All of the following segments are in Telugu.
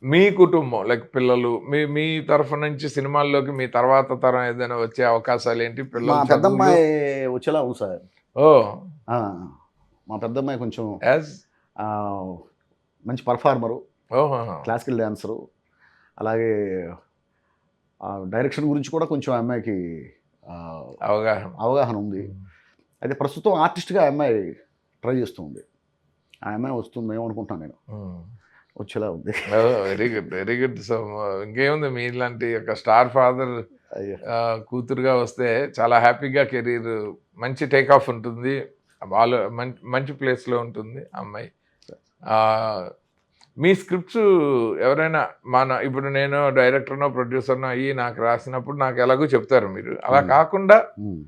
మీ కుటుంబం లైక్ పిల్లలు మీ మీ తరఫు నుంచి సినిమాల్లోకి మీ తర్వాత తరం ఏదైనా వచ్చే అవకాశాలు ఏంటి? మా పిల్లల చదువులు పెద్దమ్మాయి వచ్చేలా ఉంది సార్. ఓహ్! ఆ! మా పెద్దమ్మాయి కొంచెం యాజ్ ఆహ్, మంచి పర్ఫార్మరు, ఓహోహో! Classical dancer. అలాగే డైరెక్షన్ గురించి కూడా కొంచెం ఆ అమ్మాయికి అవగాహన. అవగాహన ఉంది. అయితే ప్రస్తుతం ఆర్టిస్ట్‌గా ఆ అమ్మాయి ట్రై చేస్తూ ఉంది. ఆ అమ్మాయి వస్తుందేమో అనుకుంటున్నాను నేను. హ్మ్. వచ్చేలా ఉంది. Oh! Very good. Very good. So, ఇంకేముంది మీలాంటి ఒక స్టార్ ఫాదర్ అయ్యో! కూతురుగా వస్తే చాలా హ్యాపీగా కెరీర్ మంచి టేక్ ఆఫ్ ఉంటుంది. వాళ్ళు మంచి ప్లేస్‌లో ఉంటుంది ఆ అమ్మాయి. ఆహ్, మీ స్క్రిప్ట్స్ ఎవరైనా ఇప్పుడు నేను డైరెక్టర్‌నో, ప్రొడ్యూసర్‌నో అయ్యి నాకు రాసినప్పుడు నాకు ఎలాగో చెప్తారు మీరు. అలా హ్మ్. కాకుండా హ్మ్.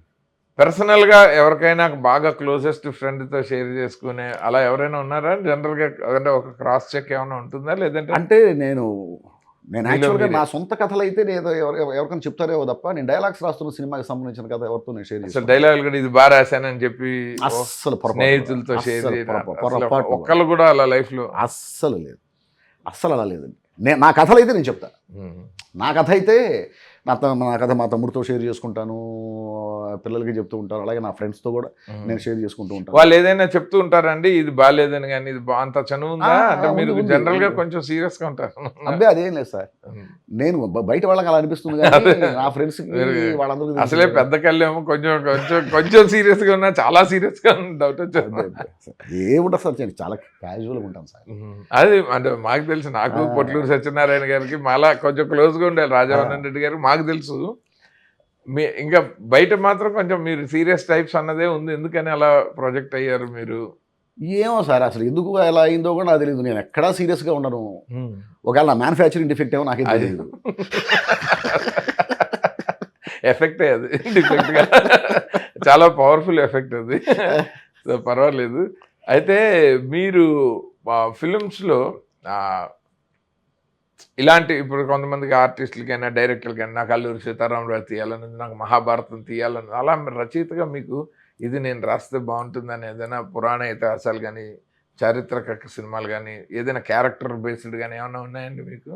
పర్సనల్‌గా ఎవరికైనా బాగా క్లోజెస్ట్ ఫ్రెండ్‌తో షేర్ చేసుకునే అలా ఎవరైనా ఉన్నారా? జనరల్‌గా అంటే ఒక క్రాస్ చెక్ ఏమైనా ఉంటుందా? లేదంటే అంటే నేను మీలో యాక్చువల్‌గా మీరే నా సొంత కథలైతే నేను ఎవరికైనా చెప్తారేమో తప్ప, నేను డైలాగ్స్ రాస్తున్న సినిమాకి సంబంధించిన కథ ఎవరితో నేను షేర్ అసలు చేసుకోను. డైలాగులు కూడా ఇది బా రాశానని చెప్పి అస్సలు పొరపాటు కూడా. స్నేహితులతో షేర్ అస్సలు చేయడం అసలు పొరపాటున కూడా. ఒక్కళ్ళు కూడా అలా లైఫ్‌లో అస్సలు లేదు. అస్సలు అలా లేదండి. నా కథలైతే నేను చెప్తా. హ్మ్. నా కథ అయితే నా కథ మా తమ్ముడితో షేర్ చేసుకుంటాను. పిల్లలకి చెప్తూ ఉంటాను. అలాగే నా ఫ్రెండ్స్‌తో కూడా నేను షేర్ చేసుకుంటూ ఉంటాను. వాళ్ళు ఏదైనా చెప్తూ ఉంటారండి ఇది బాలేదని గాని ఇది అంత చనువుందా? అంటే మీరు ఉంది. జనరల్‌గా ఉంది. కొంచెం సీరియస్‌గా ఉంటారు. అబ్బే! అదేం లేదు సార్. హ్మ్. నేను బయట వాళ్ళకి అలా అనిపిస్తుంది గానీ, అదే నా ఫ్రెండ్స్‌కి మీరు వాళ్ళందరికీ తెలుసు అసలే కదా! పెద్ద కళ్ళేమో కొంచెం కొంచెం కొంచెం సీరియస్‌గా ఉన్నా చాలా సీరియస్‌గా డౌట్ అబ్బే! వచ్చేది. ఏముండదు సార్, చాలా క్యాజువల్‌గా ఉంటాను సార్. అది అంటే మాకు తెలుసు. నాకు ఆ! పొట్లూరు సత్యనారాయణ గారికి మాలా కొంచెం క్లోజ్‌గా ఉండాలి. రాజవర్ధన్ రెడ్డి గారికి మాకు తెలుసు. ఇంకా బయట మాత్రం కొంచెం మీరు సీరియస్ టైప్స్ అన్నదే ఉంది. ఎందుకని అలా ప్రొజెక్ట్ అయ్యారు మీరు? ఏమో సార్, అసలు ఎందుకు ఎలా అయిందో కూడా నాకు తెలీదు. నేను ఎక్కడా సీరియస్‌గా ఉండను. ఒకవేళ నా మ్యానుఫ్యాక్చరింగ్ డిఫెక్ట్ ఏమో నాకే అది తెలీదు. ఎఫెక్టే అది. డిఫెక్ట్‌గా చాలా పవర్‌ఫుల్ ఎఫెక్ట్ అది. సో, పర్వాలేదు. అయితే మీరు ఫిల్మ్స్‌లో ఆహ్, ఇలాంటి ఇప్పుడు కొంతమందికి ఆర్టిస్టులకైనా, డైరెక్టర్‌లకైనా నాకు 'అల్లూరి సీతారామరాజు' తీయాలనుంది, నాకు 'మహాభారతం' తీయాలని అలా రచయితగా మీకు ఇది నేను రాస్తే బావుంటుందని ఏదైనా పురాణ ఇతిహాసాలు గాని, చారిత్రక సినిమాలు గాని, ఏదైనా క్యారెక్టర్ బేస్డ్ గాని ఏమన్నా ఉన్నాయండి మీకు?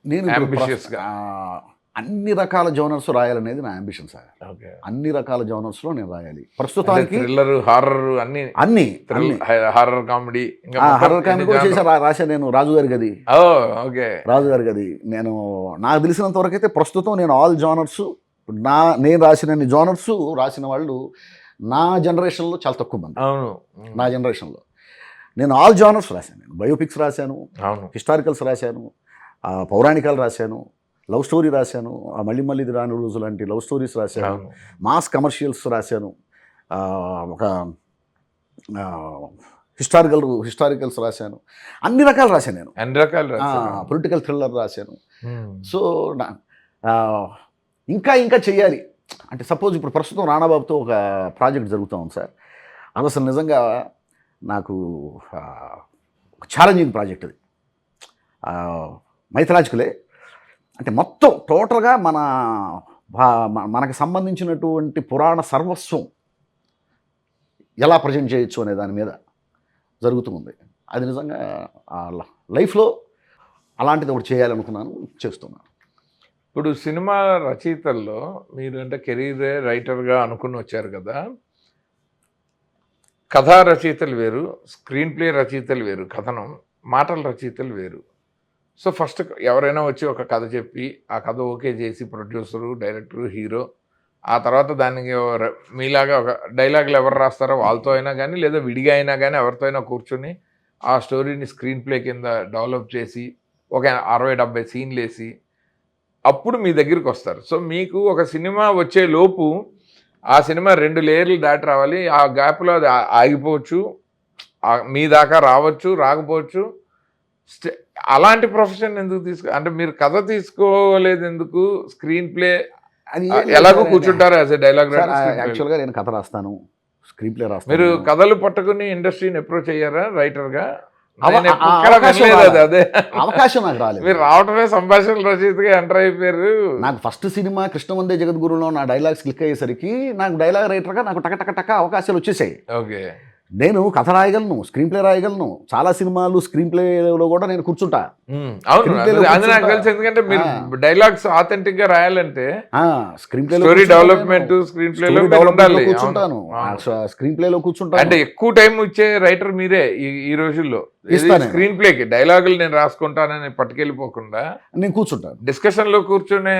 నేను ఇప్పుడు యాంబిషియస్‌గా. అన్ని రకాల జోనర్స్ రాయాలనేది నా యాంబిషన్ సార్. ఓకే. అన్ని రకాల జోనర్స్‌లో నేను రాయాలి. అంటే ప్రస్తుతానికి థ్రిల్లర్, హారర్ అన్నీ అన్ని, థ్రిల్ అన్ని. హారర్ కామెడీ ఇంకా మొత్తం హారర్ కామెడీ ఎన్ని కూడా జానర్ రాశాను నేను 'రాజు గారి గది'. ఓహ్! ఓకే. 'రాజు గారి గది' నేను నాకు తెలిసినంత వరకైతే ప్రస్తుతం నేను ఆల్ జోనర్స్, నేను రాసినన్ని జోనర్స్ రాసిన వాళ్ళు నా జనరేషన్‌లో చాలా తక్కువ మంది. అవును. నా జనరేషన్‌లో. నేను ఆల్ జోనర్స్ రాశాను. నేను బయోపిక్స్ రాశాను, అవును. హిస్టారికల్స్ రాశాను, పౌరాణికాలు రాశాను, లవ్ స్టోరీ రాశాను, మళ్ళీ మళ్ళీ ఇది రాని రోజు లాంటి లవ్ స్టోరీస్ రాశాను, అవును. మాస్ కమర్షియల్స్ రాశాను, ఒక హిస్టారికల్స్ రాశాను. అన్ని రకాలు రాశాను నేను. అన్ని రకాలు రాశారు. పొలిటికల్ థ్రిల్లర్ రాశాను. హ్మ్. సో, నా ఆహ్, ఇంకా ఇంకా చెయ్యాలి. అంటే సపోజ్ ఇప్పుడు ప్రస్తుతం రానాబాబుతో ఒక ప్రాజెక్ట్ జరుగుతా ఉంది సార్. అది అసలు నిజంగా నాకు ఒక ఛాలెంజింగ్ ప్రాజెక్ట్ అది. మైథలాజికలే. అంటే మొత్తం టోటల్‌గా మనకు సంబంధించినటువంటి పురాణ సర్వస్వం ఎలా ప్రజెంట్ చేయొచ్చు అనే దాని మీద జరుగుతూ ఉంది. అది నిజంగా లైఫ్‌లో అలాంటిది ఒకటి చేయాలనుకున్నాను, చేస్తున్నాను. ఇప్పుడు సినిమా రచయితల్లో మీరు అంటే కెరీరే రైటర్‌గా అనుకుని వచ్చారు కదా! కథా రచయితలు వేరు, స్క్రీన్ ప్లే రచయితలు వేరు, కథనం, మాటల రచయితలు వేరు. సో, ఫస్ట్ ఎవరైనా వచ్చి ఒక కథ చెప్పి, ఆ కథ ఓకే చేసి ప్రొడ్యూసరు, డైరెక్టరు, హీరో ఆ తర్వాత దానికి మీలాగా ఒక డైలాగులు ఎవరు రాస్తారో వాళ్ళతో అయినా గానీ, లేదా విడిగా అయినా గానీ ఎవరితో అయినా కూర్చొని, ఆ స్టోరీని స్క్రీన్ ప్లే కింద డెవలప్ చేసి, ఒక 60, 70 సీన్‌లేసి, అప్పుడు మీ దగ్గరికొస్తారు. సో, మీకు ఒక సినిమా వచ్చే లోపు, ఆ సినిమా 2 లేయర్లు దాటి రావాలి. ఆ గ్యాప్‌లో అది ఆగిపోవచ్చు. మీ దాకా రావచ్చు, రాకపోవచ్చు. స్టే అలాంటి ప్రొఫెషన్ ఎందుకు అంటే మీరు కథ తీసుకోలేదెందుకు? స్క్రీన్ ప్లే అది ఏం లేదు ఎలాగో సార్. కూర్చుంటారు as a dialogue sir, writer, screenplay. యాక్చువల్‌గా నేను కథ రాస్తాను, స్క్రీన్ ప్లే మీరు రాస్తాను. కథలు పట్టుకుని ఇండస్ట్రీని అప్రోచ్ అయ్యారా రైటర్‌గా? అవ నేను ఆ ఎక్కడ అవకాశం వినలేదు రాలే. అదే. అవకాశం నాకు రాలేదు. మీరు రావటమే సంభాషణ రచయితగా ఎంటర్ అయిపోయారు. నాకు ఫస్ట్ సినిమా 'కృష్ణవందే జగద్గురులో' నా డైలాగ్స్ క్లిక్ అయ్యేసరికి నాకు డైలాగ్ రైటర్‌గా నాకు టక టక టక అవకాశాలు వచ్చేసాయి. ఓకే. నేను కథ రాయగలను, స్క్రీన్ ప్లే రాయగలను. చాలా సినిమాలు స్క్రీన్ ప్లేలో కూడా నేను కూర్చుంటా. అవును Screen play లో అది నాకు కూర్చుంటా. తెలుసు. ఎందుకంటే మీరు ఆ. డైలాగ్స్ ఆథెంటిక్ గా రాయాలంటే screen play story development screen ప్లేలో ఉండాలి. కూర్చుంటాను. స్క్రీన్ ప్లేలో కూర్చుంటాను. అంటే ఎక్కువ టైం ఇచ్చే రైటర్ మీరే ఈ రోజుల్లో. ఇస్తాను నేను. స్క్రీన్ ప్లేకి డైలాగులు నేను రాసుకుంటానని పట్టుకెళ్ళిపోకుండా నేను కూర్చుంటాను. డిస్కషన్ లో కూర్చునే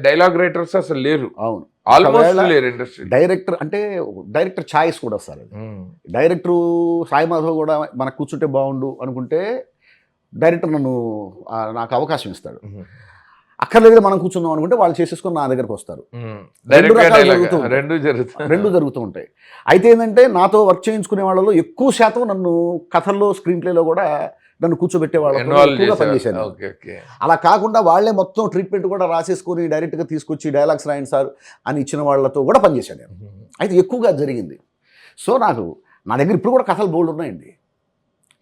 డైలాగ్ రైటర్స్ అసలు లేరు, అవును. ఆల్మోస్ట్ ఒకవేళ లేరు ఇండస్ట్రీ. డైరెక్టర్ అంటే డైరెక్టర్ ఛాయిస్ కూడా సార్ అది. డైరెక్టరు సాయి మాధవ్ కూడా మనకు కూర్చుంటే బాగుండు అనుకుంటే డైరెక్టర్ నాకు అవకాశం ఇస్తాడు. అక్కర్లేదు మనం కూర్చుందాం అనుకుంటే వాళ్ళు చేసేసుకొని నా దగ్గరకు వస్తారు. రెండు రకాలు జరుగుతూ ఉంటాయి. రెండు జరుగుతూ ఉంటాయి. అయితే ఏంటంటే నాతో వర్క్ చేయించుకునే వాళ్ళలో ఎక్కువ శాతం నన్ను కథల్లో స్క్రీన్ ప్లేలో కూడా నన్ను కూర్చోబెట్టే వాళ్ళు పనిచేశాను. అలా కాకుండా వాళ్ళే మొత్తం ట్రీట్మెంట్ కూడా రాసేసుకొని డైరెక్ట్గా తీసుకొచ్చి డైలాగ్స్ రాయండి సార్ అని ఇచ్చిన వాళ్ళతో కూడా పనిచేశాను నేను. అయితే ఎక్కువగా జరిగింది. సో నా దగ్గర ఇప్పుడు కూడా కథలు బోల్డ్ ఉన్నాయండి.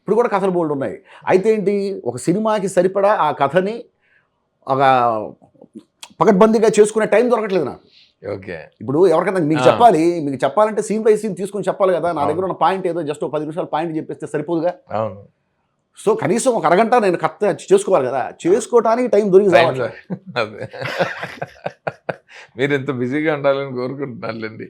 ఇప్పుడు కూడా కథలు బోల్డ్ ఉన్నాయి. అయితే ఏంటి, ఒక సినిమాకి సరిపడా ఆ కథని ఒక పకడ్బందీగా చేసుకునే టైం దొరకట్లేదు నాకు. ఓకే. ఇప్పుడు ఎవరికైనా మీకు చెప్పాలంటే సీన్ బై సీన్ తీసుకుని చెప్పాలి కదా. నా దగ్గర ఉన్న పాయింట్ ఏదో జస్ట్ 10 నిమిషాలు పాయింట్ చెప్పేస్తే సరిపోదుగా. అవును. సో కనీసం ఒక అరగంట నేను కథ చేసుకోవాలి కదా. చేసుకోవడానికి టైం దొరికి అదే మీరు ఎంత బిజీగా ఉండాలని కోరుకుంటున్నారులేండి.